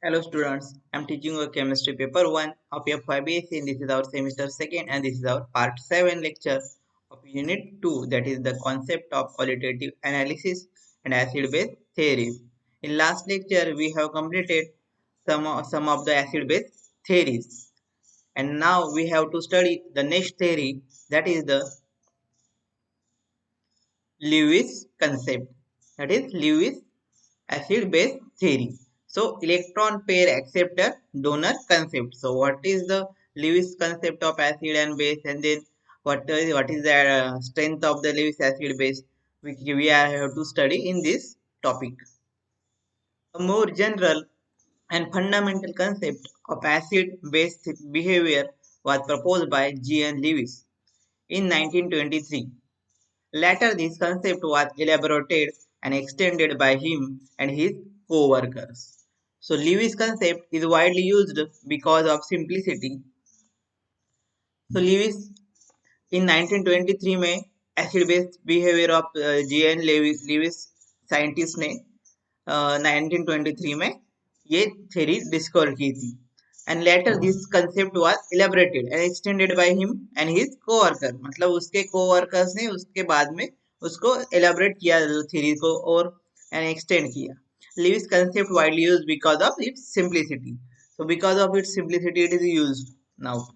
Hello students, I'm teaching you chemistry paper 1 of your 5BSc and this is our semester 2nd and this is our part 7 lecture of unit 2, that is the concept of qualitative analysis and acid base theories. In last lecture we have completed some of the acid base theories and now we have to study the next theory, that is the Lewis concept, that is Lewis acid base theory. So electron pair acceptor donor concept. So what is the Lewis concept of acid and base, and then what is the strength of the Lewis acid base, which we are have to study in this topic. A more general and fundamental concept of acid base behavior was proposed by G.N. Lewis in 1923. Later, this concept was elaborated and extended by him and his co-workers. So, Lewis concept is widely used because of simplicity. So, Lewis in 1923 में acid base behaviour of G.N. Lewis scientist ने 1923 में ये theory discover की थी. And later this concept was elaborated and extended by him and his co-worker. मतलब उसके co-workers ने उसके बाद में उसको elaborate किया थ्योरी को और and extend किया. Lewis concept widely used because of its simplicity. So because of its simplicity it is used now.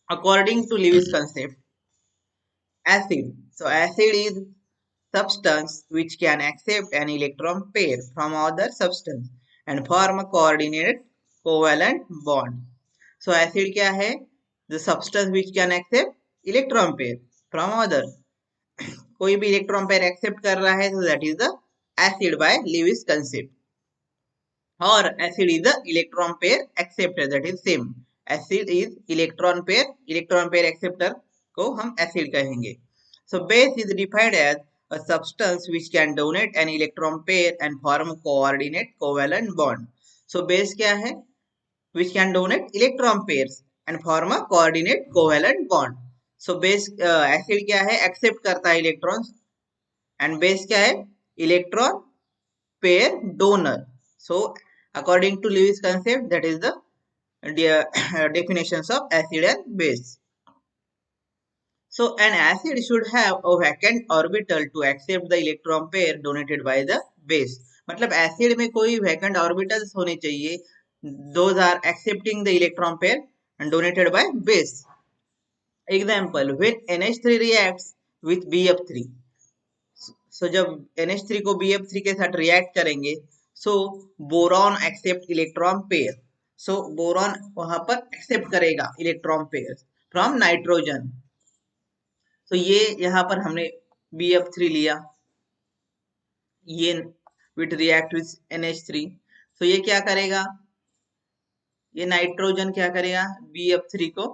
According to Lewis concept, acid. So acid is substance which can accept an electron pair from other substance and form a coordinate covalent bond. So acid क्या है? The substance which can accept electron pair from other. कोई भी electron pair accept कर रहा है, so that is the acid by Lewis concept. Or acid is the electron pair acceptor, that is same. Acid is electron pair acceptor को हम acid कहेंगे. So base is defined as a substance which can donate an electron pair and form coordinate covalent bond. So base क्या है? Which can donate electron pairs and form a coordinate covalent bond. So base acid क्या है? Accept करता है electrons and base क्या है? Electron pair donor. So according to Lewis concept, that is the definitions of acid and base. So an acid should have a vacant orbital to accept the electron pair donated by the base. मतलब acid में कोई vacant orbitals होने चाहिए. Those are accepting the electron pair and donated by base. Example, when NH3 reacts with BF3. So जब NH3 को BF3 के साथ react करेंगे, so boron accept electron pair. So boron वहां पर accept करेगा electron pairs from nitrogen. तो ये यहाँ पर हमने BF3 लिया, ये विथ रिएक्ट विथ NH3. तो ये क्या करेगा? ये नाइट्रोजन क्या करेगा? BF3 को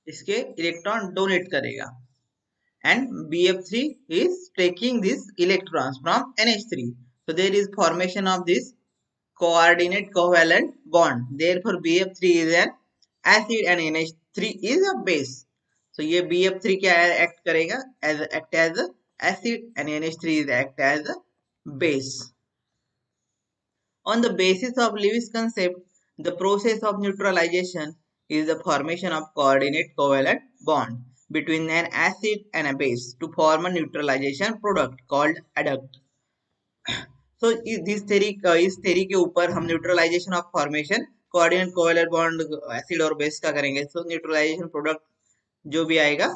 इसके इलेक्ट्रॉन डोनेट करेगा and BF3 is taking these electrons from NH3. So there is formation of this coordinate covalent bond. Therefore BF3 is an acid and NH3 is a base. So ये BF3 क्या act करेगा? Act as a acid and NH3 is act as a base. On the basis of Lewis concept, the process of neutralization is the formation of coordinate covalent bond between an acid and a base to form a neutralization product called adduct. So this theory इस theory के ऊपर हम neutralization of formation coordinate covalent bond acid और base का करेंगे. So neutralization product जो भी आएगा.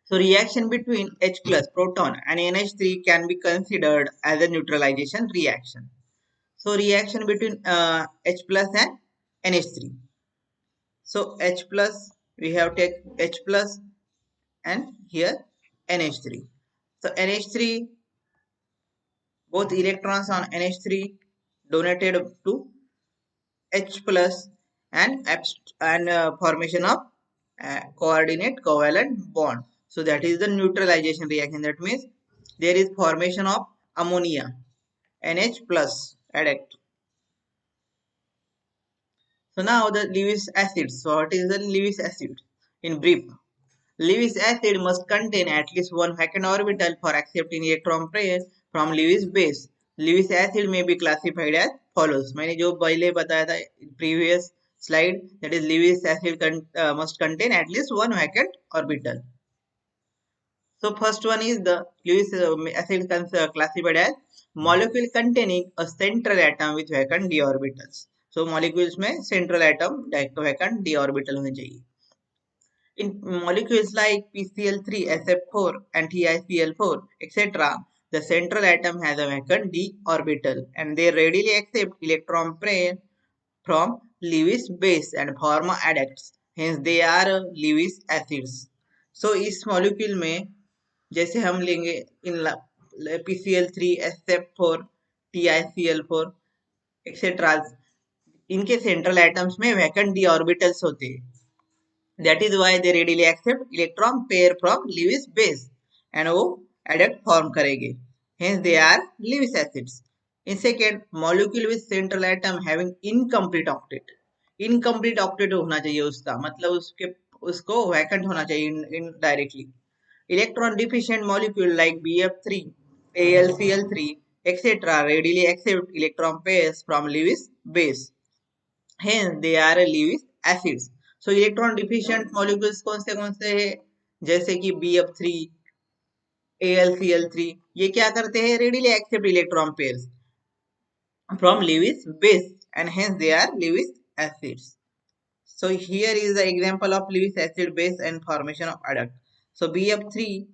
So reaction between H plus proton and NH3 can be considered as a neutralization reaction. So reaction between H plus and NH3. So H plus, we have take H plus and here NH3. So NH3, both electrons on NH3 donated to H plus and formation of coordinate covalent bond. So that is the neutralization reaction. That means there is formation of ammonia, NH plus adduct. So now the Lewis acid. So what is the Lewis acid? In brief, Lewis acid must contain at least one vacant orbital for accepting electron pair from Lewis base. Lewis acid may be classified as follows. मैंने जो पहले बताया था previous slide, that is Lewis acid must contain at least one vacant orbital. So first one is the Lewis acid classified as molecule containing a central atom with vacant d orbitals. So molecules में central atom vacant d orbital होने चाहिए. In molecules like PCl3, SF4 and TiCl4, etc., the central atom has a vacant d orbital and they readily accept electron pair from Lewis base and form adducts. Hence they are Lewis acids. So इस molecule में जैसे हम लेंगे इन PCl3, SF4, TiCl4 etcetera, इनके central atoms में vacant D orbitals होते हैं. That is why they readily accept electron pair from Lewis base and वो adduct form करेंगे. Hence they are Lewis acids. In second, molecule with central atom having incomplete octet. Incomplete octet होना चाहिए उसका, मतलब उसको vacant होना चाहिए indirectly. Electron deficient molecule like BF3, AlCl3, etc. readily accept electron pairs from Lewis base. Hence they are Lewis acids. So electron deficient molecules कौन से है, जैसे कि BF3, AlCl3, ये क्या करते हैं, readily accept electron pairs from Lewis base and hence they are Lewis acids. So here is the example of Lewis acid base and formation of adduct. So BF3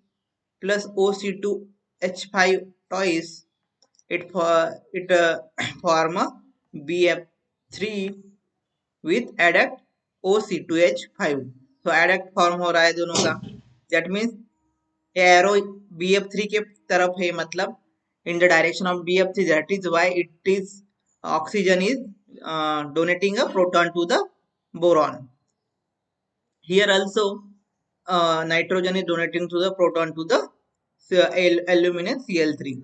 plus OC2H5 twice it form a BF3 with adduct OC2H5. So adduct form हो रहा है दोनों का. That means arrow BF3 के तरफ है, मतलब in the direction of BF3. That is why it is oxygen is donating a proton to the boron. Here also nitrogen is donating to the proton to the aluminum Cl3.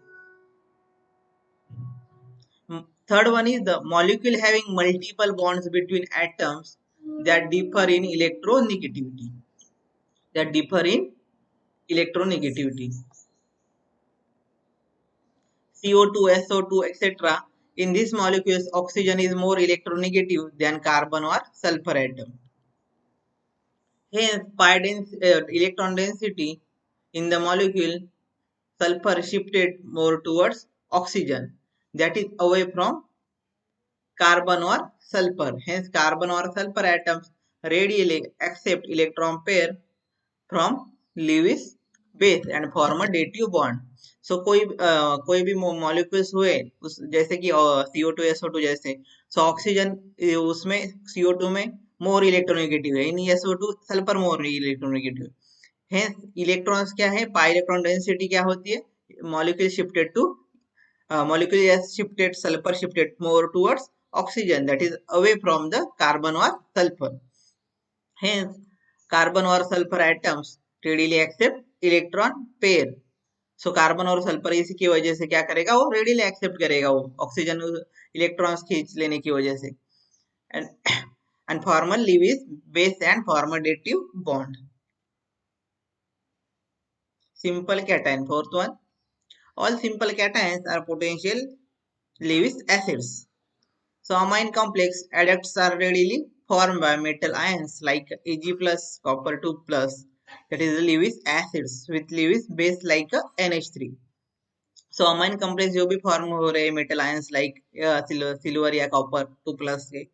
Third one is the molecule having multiple bonds between atoms that differ in electronegativity. CO2, SO2, etc. In these molecules, oxygen is more electronegative than carbon or sulfur atom. Hence, electron density in the molecule sulfur shifted more towards oxygen, that is away from carbon or sulfur. Hence, carbon or sulfur atoms radially accept electron pair from Lewis base and form a dative bond. So कोई भी molecules हुए जैसे कि CO2 SO2 जैसे, so oxygen उसमें CO2 में more electronegative है, in SO2 sulphur more electronegative. Hence electrons क्या है, पाई इलेक्ट्रॉन डेंसिटी क्या होती है, molecule shifted to molecule has shifted, sulfur shifted more towards oxygen, that is away from the carbon or sulfur. Hence carbon or sulfur atoms readily accept electron pair. So carbon और sulphur इसी की वजह से क्या करेगा, वो readily accept करेगा वो ऑक्सीजन इलेक्ट्रॉन्स खींच लेने की वजह से, and form a Lewis base and form a dative bond. Simple cation. Fourth one, all simple cations are potential Lewis acids. So amine complex adducts are readily formed by metal ions like Ag plus copper 2 plus, that is Lewis acids with Lewis base like a NH3. So amine complex जो भी form हो रहे metal ions like silver या copper 2 plus के,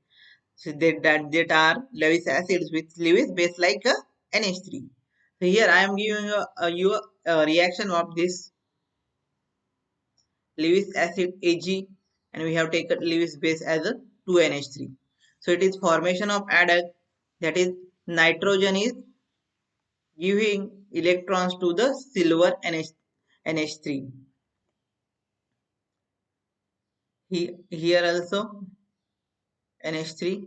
so that are Lewis acids with Lewis base like a NH3. So here I am giving you a reaction of this Lewis acid Ag, and we have taken Lewis base as a 2NH3. So it is formation of adduct, that is nitrogen is giving electrons to the silver NH3. Here also NH3.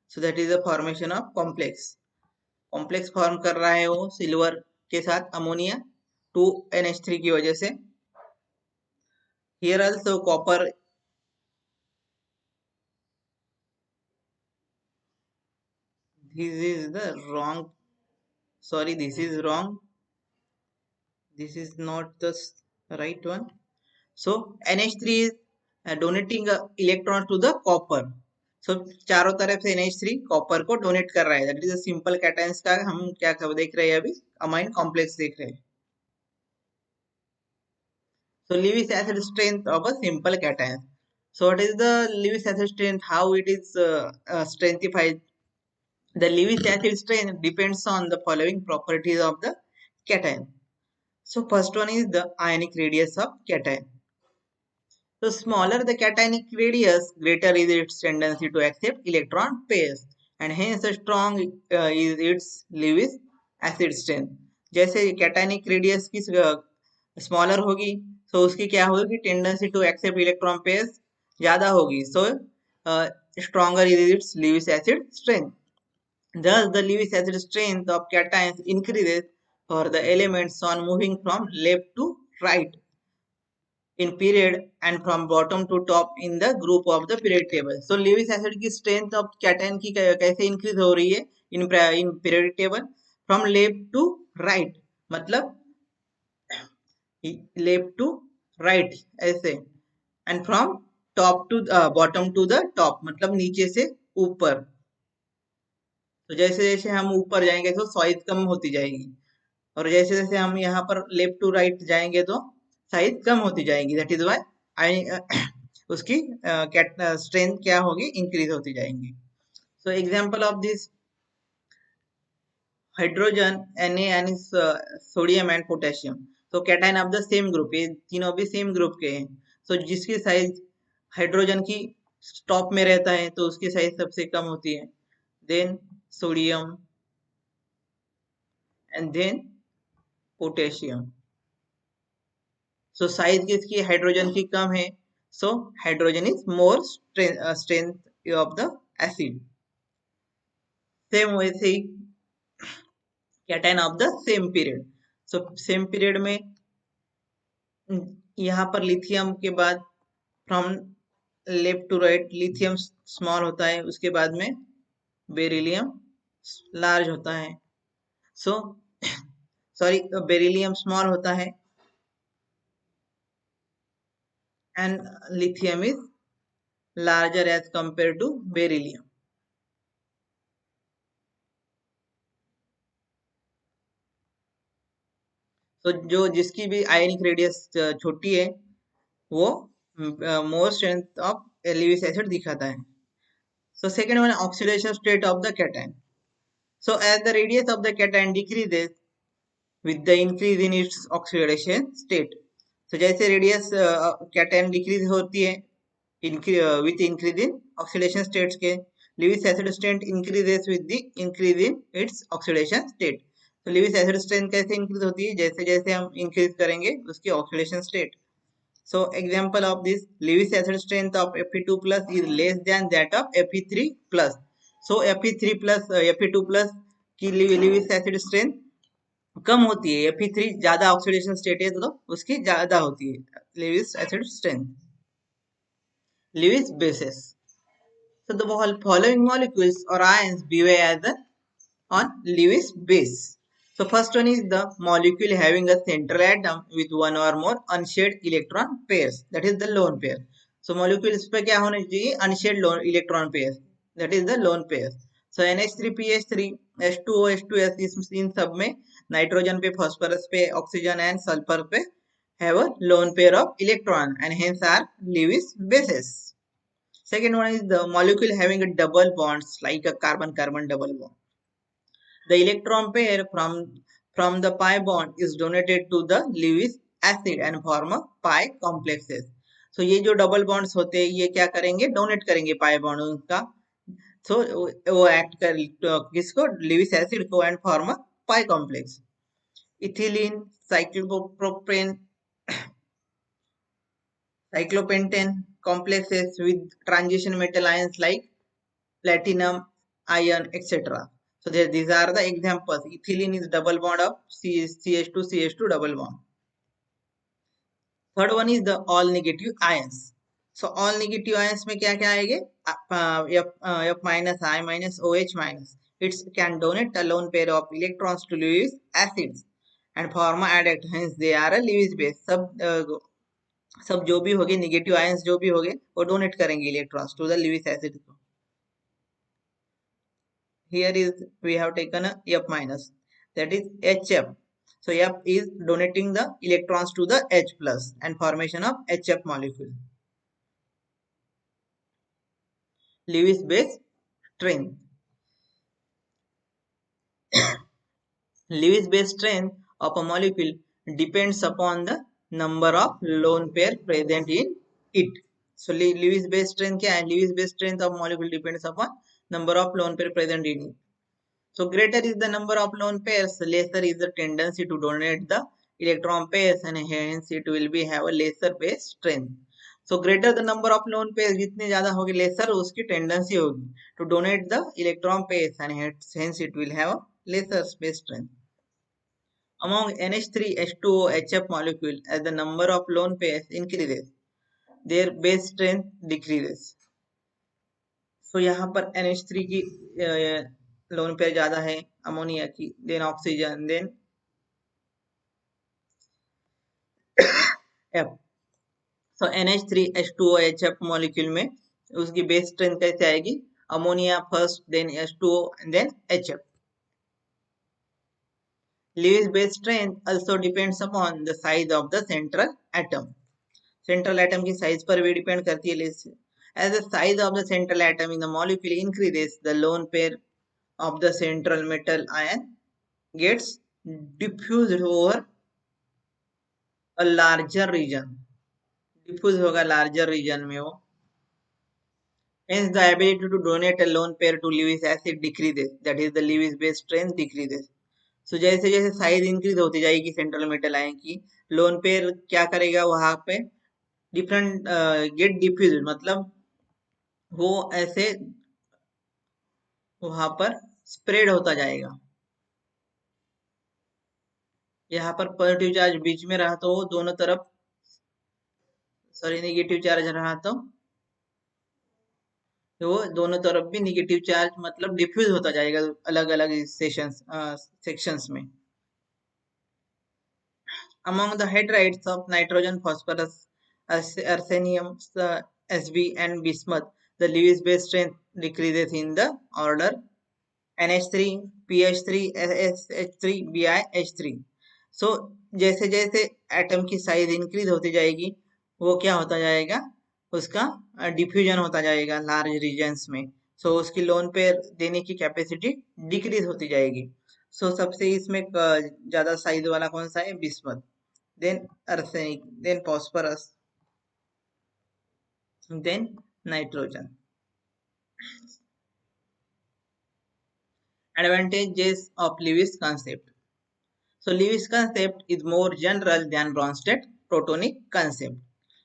So that is the formation of complex. Complex form कर रहा है वो silver के साथ ammonia 2NH3 की वजह से. Here also copper, this is the wrong, sorry, this is wrong, this is not the right one. So NH3 is donating electron to the copper. So चारों तरफ से NH3 कॉपर को donate कर रहा है. That is a simple cations का हम क्या देख रहे हैं अभी, अमाइन कॉम्प्लेक्स देख रहे हैं. So Lewis acid strength of a simple cation. So what is the Lewis acid strength? How it is strengthified? The Lewis acid strength depends on the following properties of the cation. So first one is the ionic radius of cation. So smaller the cationic radius, greater is its tendency to accept electron pairs, and hence strong is its Lewis acid strength. जैसे cationic radius की smaller होगी, so उसकी क्या होगी, tendency to accept electron pairs ज्यादा होगी. So stronger is its Lewis acid strength. Thus the Lewis acid strength of cations increases for the elements on moving from left to right in period and from bottom to top in the group of the periodic table. So Lewis acid की strength of cation की कैसे increase हो रही है in periodic table? From left to right, मतलब left to right ऐसे, and from top to bottom to the top, मतलब नीचे से ऊपर. तो जैसे जैसे हम ऊपर जाएंगे तो साइज कम होती जाएगी, और जैसे जैसे हम यहाँ पर लेफ्ट टू राइट जाएंगे तो साइज कम होती जाएगी. दैट इज वाई उसकी स्ट्रेंथ क्या होगी, इंक्रीज होती जाएंगी. So example of this hydrogen Na sodium and potassium. तो cation of the same group, ये तीनों भी सेम ग्रुप के हैं. सो जिसकी साइज हाइड्रोजन की टॉप में रहता है तो उसकी साइज सबसे कम होती है, then sodium and then potassium. So size किसकी, हाइड्रोजन की कम है, so hydrogen is more strength of the acid. Same वैसे ही cation of the same period. So same period में यहाँ पर लिथियम के बाद from left to right lithium small होता है, उसके बाद में बेरिलियम लार्ज होता है. सो सॉरी, बेरिलियम स्मॉल होता है and lithium is larger as compared to beryllium. तो जो जिसकी भी आयनिक रेडियस छोटी है वो मोर स्ट्रेंथ ऑफ Lewis acid दिखाता है. So second one, oxidation state of the cation. So as the radius of the cation decreases with the increase in its oxidation state. So जैसे रेडियस कैटायन डिक्रीज होती है with increase in oxidation states के, Lewis acid strength increases with the increase in its oxidation state. तो Lewis acid strength कैसे increase होती है, जैसे जैसे हम increase करेंगे उसकी oxidation state. So example of this, Lewis acid strength of Fe2 plus is less than that of Fe3 plus. So Fe3 plus Fe2 plus की Lewis acid strength कम होती है, Fe3 ज्यादा ऑक्सीडेशन स्टेट है तो उसकी ज्यादा होती है Lewis acid strength. Lewis bases. So the following molecules or ions behave as on Lewis base. So first one is the molecule having a central atom with one or more unshared electron pairs. That is the lone pair. So molecules पे क्या होने चाहिए, unshared electron pairs. That is the lone pairs. So NH3PH3 H2O H2S इन सब में nitrogen पे, phosphorus पे, oxygen and sulphur पे have a lone pair of electron and hence are Lewis bases. Second one is the molecule having a double bonds like a carbon-carbon double bond. The electron pair from the pi bond is donated to the Lewis acid and form a pi complexes. So ये जो double bonds होते हैं ये क्या करेंगे, donate करेंगे pi bond का. So वो act कर किसको, Lewis acid को, and form a pi complex. Ethylene, cyclopropane, cyclopentane complexes with transition metal ions like platinum, iron, etc. So these are the examples. Ethylene is double bond of CH2 CH2 double bond. Third one is the all negative ions. So all negative ions में क्या क्या आएंगे, F minus, I minus, OH minus. It can donate a lone pair of electrons to Lewis acids and form adduct. Hence they are a Lewis base. सब सब जो भी होंगे negative ions जो भी होंगे वो डोनेट करेंगे electrons to the Lewis acid को. Here is we have taken a F minus, that is HF. So F is donating the electrons to the H plus and formation of HF molecule. Lewis base strength. Lewis base strength of a molecule depends upon the number of lone pair present in it. So Lewis base strength क्या है? Lewis base strength of molecule depends upon number of lone pair present in it. So greater is the number of lone pairs, lesser is the tendency to donate the electron pairs, and hence it will be have a lesser base strength. So greater the number of lone pairs, जितने ज़्यादा होगी lesser उसकी tendency होगी to donate the electron pairs, and hence it will have a lesser base strength. Among NH3H2O HF molecule, as the number of lone pairs increases, their base strength decreases. So यहाँ पर NH3 की lone pair ज्यादा है ammonia की, then oxygen, then F. So NH3H2O HF molecule में उसकी base strength कैसे आएगी? Ammonia first, then H2O, then HF. Lewis base strength also depends upon the size of the central atom. Central atom की size पर भी depend करती है Lewis. As the size of the central atom in the molecule increases, the lone pair of the central metal ion gets diffused over a larger region. Diffuse होगा larger region में वो. Hence, the ability to donate a lone pair to Lewis acid decreases. That is, the Lewis base strength decreases. So जैसे जैसे size increase होती जाएगी central metal ion की, lone pair क्या करेगा वहां पे? डिफरेंट गेट डिफ्यूज, मतलब वो ऐसे वहां पर स्प्रेड होता जाएगा. यहाँ पर पॉजिटिव चार्ज बीच में रहा तो वो दोनों तरफ, सॉरी नेगेटिव चार्ज रहा तो वो दोनों तरफ भी नेगेटिव चार्ज मतलब डिफ्यूज होता जाएगा अलग अलग सेक्शंस में. Among the hydrides of nitrogen, phosphorus, arsenium, Sb, and bismuth, the Lewis base strength decreases in the order NH3, PH3, SH3, BiH3. So जैसे जैसे एटम की साइज इंक्रीज होती जाएगी वो क्या होता जाएगा? उसका डिफ्यूजन होता जाएगा लार्ज रीजन्स में. सो उसकी लोन पेयर देने की कैपेसिटी डिक्रीज होती जाएगी. सो सबसे इसमें ज्यादा साइज वाला कौन सा है? Bismuth, then arsenic, then phosphorus, then nitrogen. Advantages of Lewis concept. So Lewis concept is more general than Bronsted protonic concept.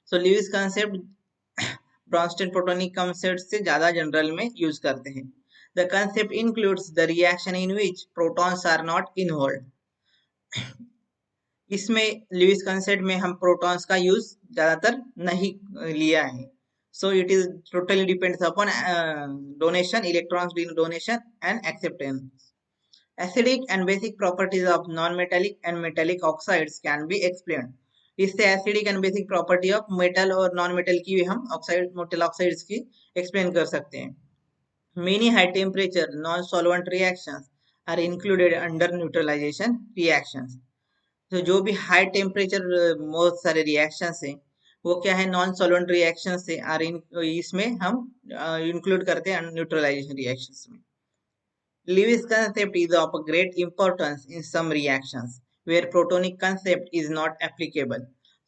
So Lewis concept Bronsted protonic concept से ज़्यादा general में use करते हैं. The concept includes the reaction in which protons are not involved. इसमें Lewis concept में हम protons का use ज्यादातर नहीं लिया है. So it is totally depends upon donation, electrons donation and acceptance. Acidic and basic properties of non metallic and metallic oxides can be explained. इससे acidic and basic property of metal और non metal की भी हम oxide metal oxides की explain कर सकते हैं. Many high temperature non solvent reactions are included under neutralisation reactions. तो जो भी हाई टेम्परेचर बहुत सारे रिएक्शंस हैं वो क्या है? नॉन सॉल्वेंट रिएक्शन से आर इसमें हम इंक्लूड करते हैं न्यूट्रलाइजेशन रिएक्शंस में. Lewis concept is of great importance in some reactions where protonic concept is not applicable.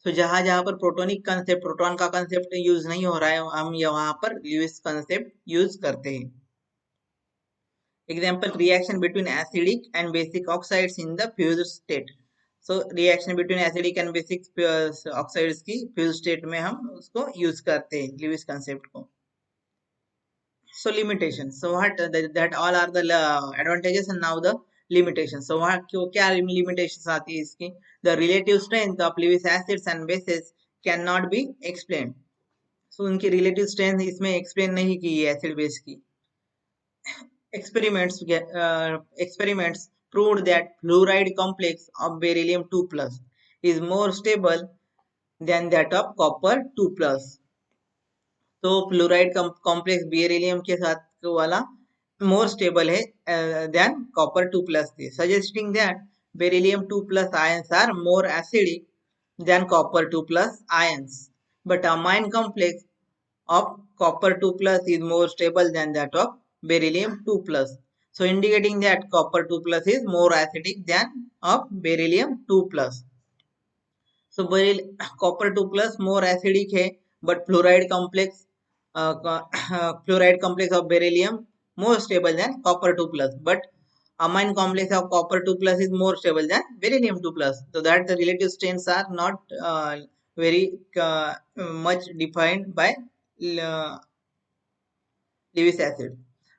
So जहां जहां पर प्रोटोनिक कंसेप्ट, प्रोटॉन का कंसेप्ट यूज नहीं हो रहा है, हम यहाँ पर ल्यूइस कंसेप्ट यूज करते हैं. Example, reaction between acidic and basic oxides in the fused state. So reaction between acidic and basic oxides की fused state में हम उसको use करते हैं Lewis concept को. So limitations. So what that all are the advantages and now the limitations. So what क्या limitations आती है इसकी? The relative strength of Lewis acids and bases cannot be explained. So उनकी relative strength इसमें explain नहीं की है acid base की. Experiments proved that fluoride complex of beryllium 2 plus is more stable than that of copper 2 plus. तो fluoride complex beryllium के साथ वाला more stable है than copper 2 plus थी, suggesting that beryllium 2 plus ions are more acidic than copper 2 plus ions. But amine complex of copper 2 plus is more stable than that of beryllium 2 plus. So indicating that copper 2 plus is more acidic than of beryllium 2 plus. So copper 2 plus more acidic है, but fluoride complex fluoride complex of beryllium more stable than copper 2 plus, but amine complex of copper 2 plus is more stable than beryllium 2 plus. So that the relative strengths are not very much defined by uh, Lewis acid.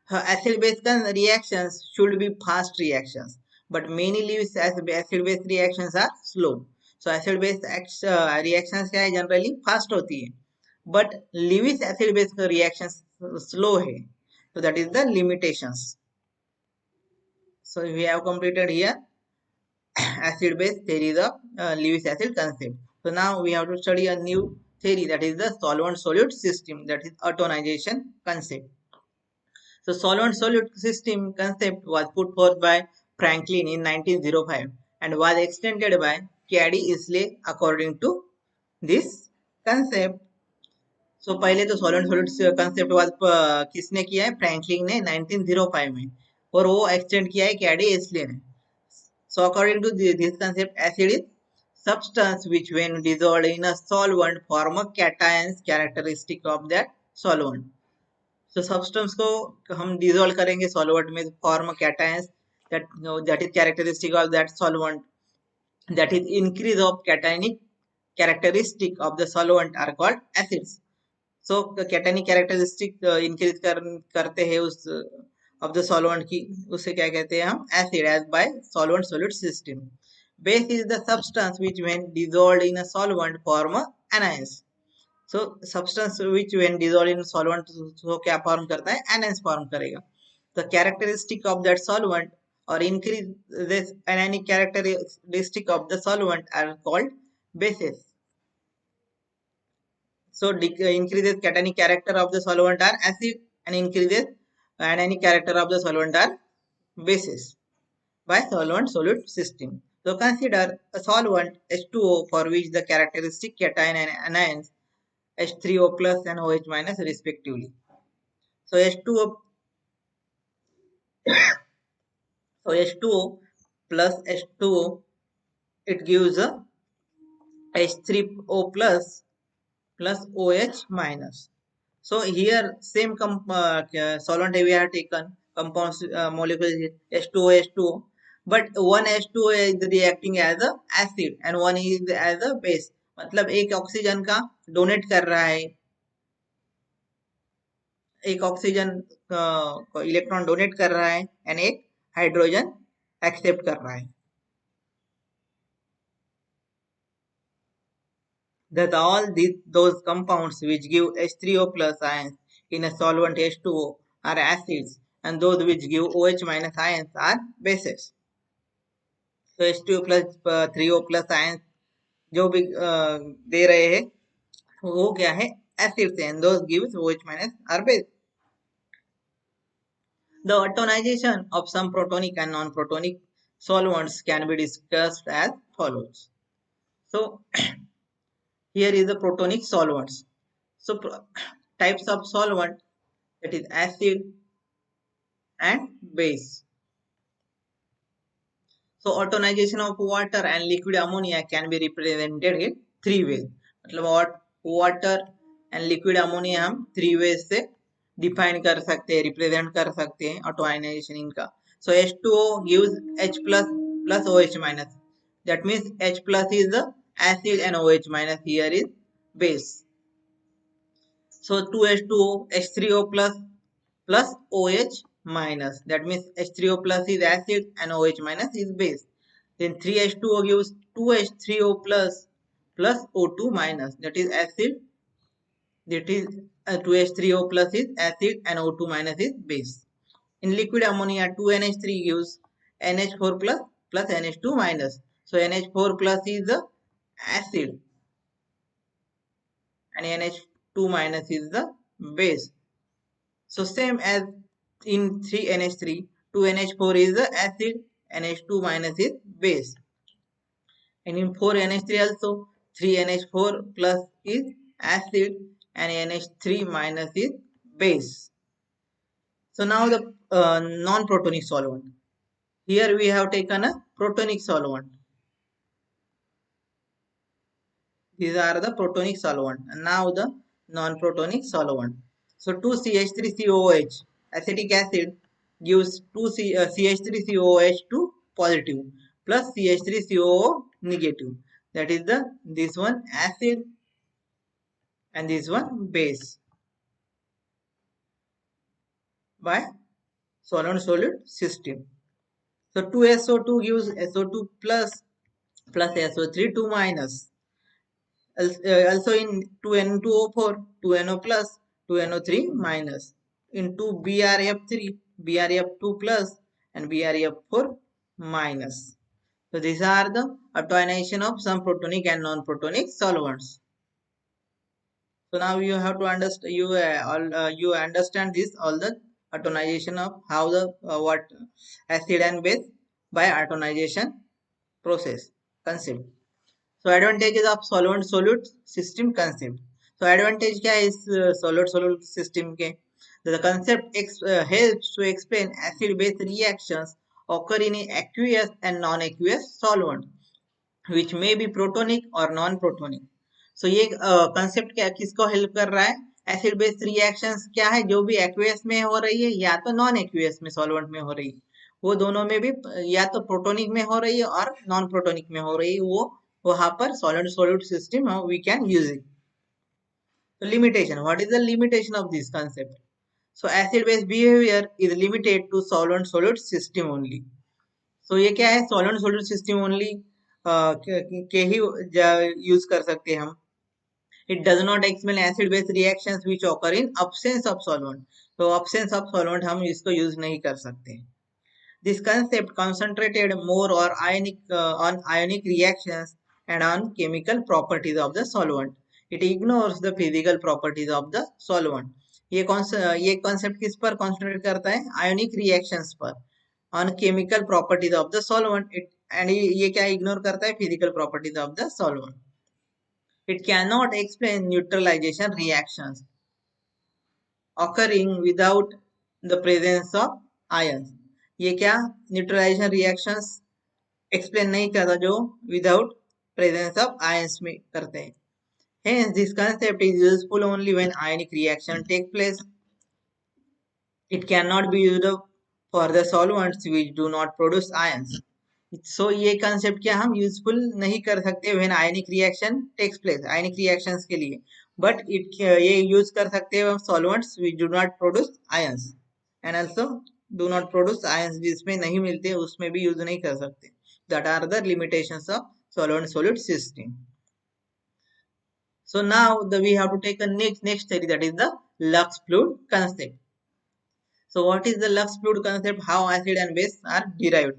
Acid-base reactions should be fast reactions, but many Lewis acid-base reactions are slow. So acid-base reactions क्या है generally fast होती है, but Lewis acid-base reactions slow है. So that is the limitations. So we have completed here acid-base theory of Lewis acid concept. So now we have to study a new theory, that is the solvent-solute system, that is autonization concept. So solvent-solute system concept was put forth by Franklin in 1905 and was extended by Cady Isley according to this concept. So पहले तो solvent-solute concept was किसने किया है? Franklin ने 1905 में, और वो extend किया है कैडी इस्ले ने. So according to this concept, acid is substance which when dissolved in a solvent form a cations characteristic of that solvent. So substance को हम dissolve करेंगे solvent में, form cations that is characteristic of that solvent, that is increase of cationic characteristic of the solvent are called acids. So cationic characteristic increase करते हैं उस of the solvent की, उसे क्या कहते हैं हम? acid, as by solvent solute system. Base is the substance which when dissolved in a solvent form anions. So substance which when dissolved in solvent so क्या form करता है? anions form करेगा. The characteristic of that solvent or increase this anionic characteristic of the solvent are called bases. So increases cationic character of the solvent are acid and increases anionic character of the solvent are bases by solvent-solute system. So consider a solvent H2O for which the characteristic cation and anions H3O plus and OH minus respectively. So H2O H2O plus H2O, it gives a H3O plus OH minus. So here same solvent we have taken compounds molecule H2O H2O, but one H2O is reacting as a acid and one is as a base. मतलब एक oxygen का donate कर रहा है, एक oxygen electron donate कर रहा है एंड एक हाइड्रोजन एक्सेप्ट कर रहा है. Thus all those compounds which give H3O plus ions in a solvent H2O are acids and those which give OH minus ions are bases. So H2O plus 3O plus ions जो भी दे रहे हैं वो क्या है? acids, and those gives OH minus are base. The autonization of some protonic and non-protonic solvents can be discussed as follows. So here is the protonic solvents. So types of solvent, that is acid and base. So autonization of water and liquid ammonia can be represented in three ways. मतलब water and liquid ammonia हम three ways से define कर सकते हैं, represent कर सकते हैं autonization इनका. So H2O gives H plus plus OH minus. That means H plus is the acid and OH minus here is base. So 2H2O, H3O plus plus OH minus. That means H3O plus is acid and OH minus is base. Then 3H2O gives 2H3O plus plus O2 minus. That is acid. That is 2H3O plus is acid and O2 minus is base. In liquid ammonia, 2NH3 gives NH4 plus plus NH2 minus. So NH4 plus is the acid and NH2 minus is the base. So same as in 3NH3, 2NH4 is the acid, NH2 minus is base. And in 4NH3 also, 3NH4 plus is acid and NH3 minus is base. So now the non-protonic solvent. Here we have taken a protonic solvent. These are the protonic solvent. And now the non-protonic solvent. So 2CH3COOH, acetic acid, gives 2 CH3COOH2 positive plus CH3COO negative. That is the this one acid and this one base by solvent-solute system. So 2SO2 gives SO2 plus SO3 2 minus. Also in 2N2O4, 2NO plus, 2NO3 minus. In 2BRF3, BRF2 plus and BRF4 minus. So these are the ionization of some protonic and non-protonic solvents. So now you have to understand you understand this all the atomization of how the what acid and base by atomization process concept. So advantages of solvent solute system concept. So advantage क्या है इस solute solute system के? The concept helps to explain acid base reactions occur in aqueous and non-aqueous solvent which may be protonic or non-protonic. So ये concept क्या किसको help कर रहा है? एसिड बेस रिएक्शंस क्या है जो भी एक्वेस में हो रही है या तो नॉन एक्वेस में सॉल्वेंट में हो रही है, वो दोनों में भी या तो प्रोटोनिक में हो रही है और नॉन प्रोटोनिक में हो रही है, वो वहां पर solid solute system we can use it. So limitation. What is the limitation of this concept? So acid base behavior is limited to solvent solute system only. So ये क्या है? Solvent solute system only के ही use कर सकते हैं हम. It does not explain acid base reactions which occur in absence of solvent. तो absence of solvent हम इसको यूज नहीं कर सकते. This concept concentrated more on ionic reactions and on chemical properties of the solvent. It ignores the physical properties of the solvent. ये concept किस पर concentrate करता है? Ionic reactions पर, on chemical properties of the solvent. And ये क्या ignore करता है? Physical properties of the solvent. It cannot explain neutralization reactions occurring without the presence of ions. ये क्या न्यूट्रलाइजेशन रिएक्शंस एक्सप्लेन नहीं करता जो विदाउट प्रेजेंस ऑफ आयंस में करते हैं. Hence, this concept is useful only when ionic reaction take place. It cannot be used for the solvents which do not produce ions. So ये concept क्या हम useful नहीं कर सकते when ionic reaction takes place, ionic reactions के लिए, but ये use कर सकते हैं solvents which do not produce ions and also do not produce ions जिसमें नहीं मिलते उसमें भी use नहीं कर सकते. That are the limitations of solvent solute system. So now we have to take a next study, that is the Lux fluid concept. So what is the Lux fluid concept? How acid and base are derived?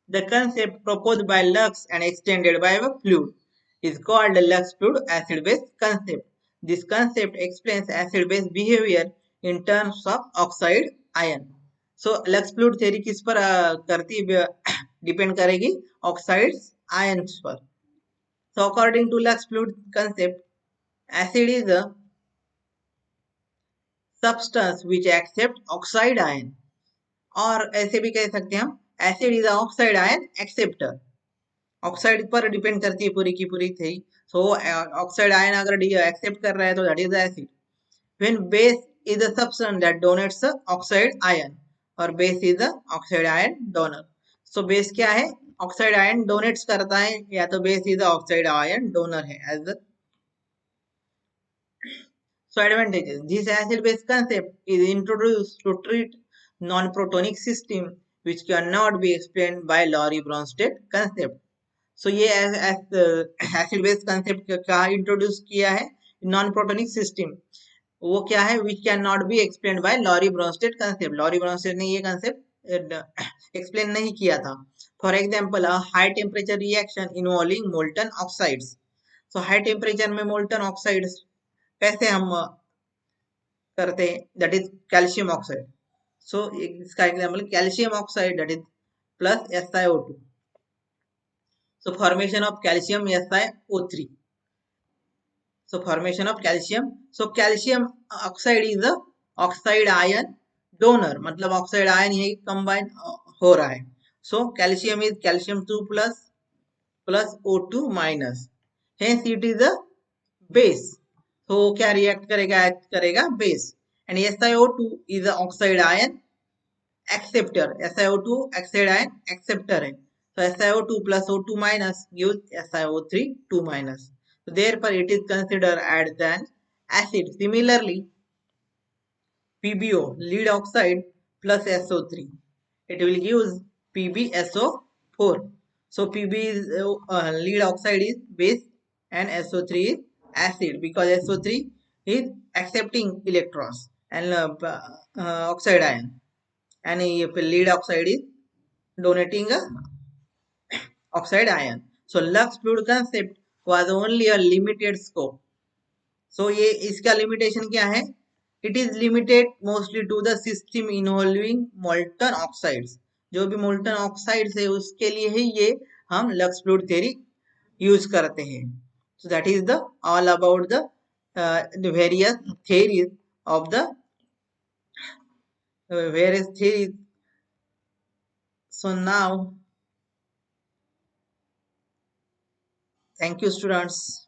The concept proposed by Lux and extended by a fluid is called the Lux fluid acid base concept. This concept explains acid base behavior in terms of oxide ion. So Lux fluid theory किस पर करती depend करेगी? Oxides ions पर. So according to Lux fluid concept, acid is a substance which accepts oxide ion, और ऐसे भी कह सकते हैं हम acid is a oxide ion acceptor. Oxide पर डिपेंड करती है पूरी की पूरी थी. सो ऑक्साइड आयन अगर एक्सेप्ट कर रहा है तो that is acid. When base is the substance that donates oxide ion, और base is the oxide ion donor. So base क्या है? ऑक्साइड आयन डोनेट्स करता है, या तो base is the oxide ion donor है as the. So advantages. This acid base concept is introduced to treat non-protonic system which cannot be explained by Lorentz-Bronsted concept. So ये acid base concept कहाँ introduce किया है? Non protonic system. वो क्या है? Which can not be explain by Lowry Bronsted concept. Lowry Bronsted ने ये concept explain नहीं किया था. For example, high temperature reaction involving molten oxides. So high temperature में मोल्टन ऑक्साइड कैसे हम करते हैं, that is calcium oxide. So इसका example calcium oxide that is plus SiO2. So formation of calcium SiO3. So formation of calcium. So calcium oxide is the oxide ion donor. मतलब oxide ion यही combine हो रहा है. So calcium is calcium 2 plus O2 minus. Hence it is a base. So क्या react करेगा? Act करेगा base. And SiO2 is the oxide ion acceptor. SiO2 oxide ion acceptor है. So SiO2 plus O2 minus gives SiO3 2 minus. So therefore it is considered as an acid. Similarly, PbO lead oxide plus SO3 it will give PbSO4. So Pb is lead oxide is base and SO3 is acid because SO3 is accepting electrons and oxide ion, and if lead oxide is donating a oxide ion. So Lux fluid concept was only a limited scope. So ये इसका limitation क्या है? It is limited mostly to the system involving molten oxides. जो भी molten oxides है उसके लिए ही ये हम Lux fluid theory use करते हैं. So that is the all about the various theories of the various theories. So now, thank you students.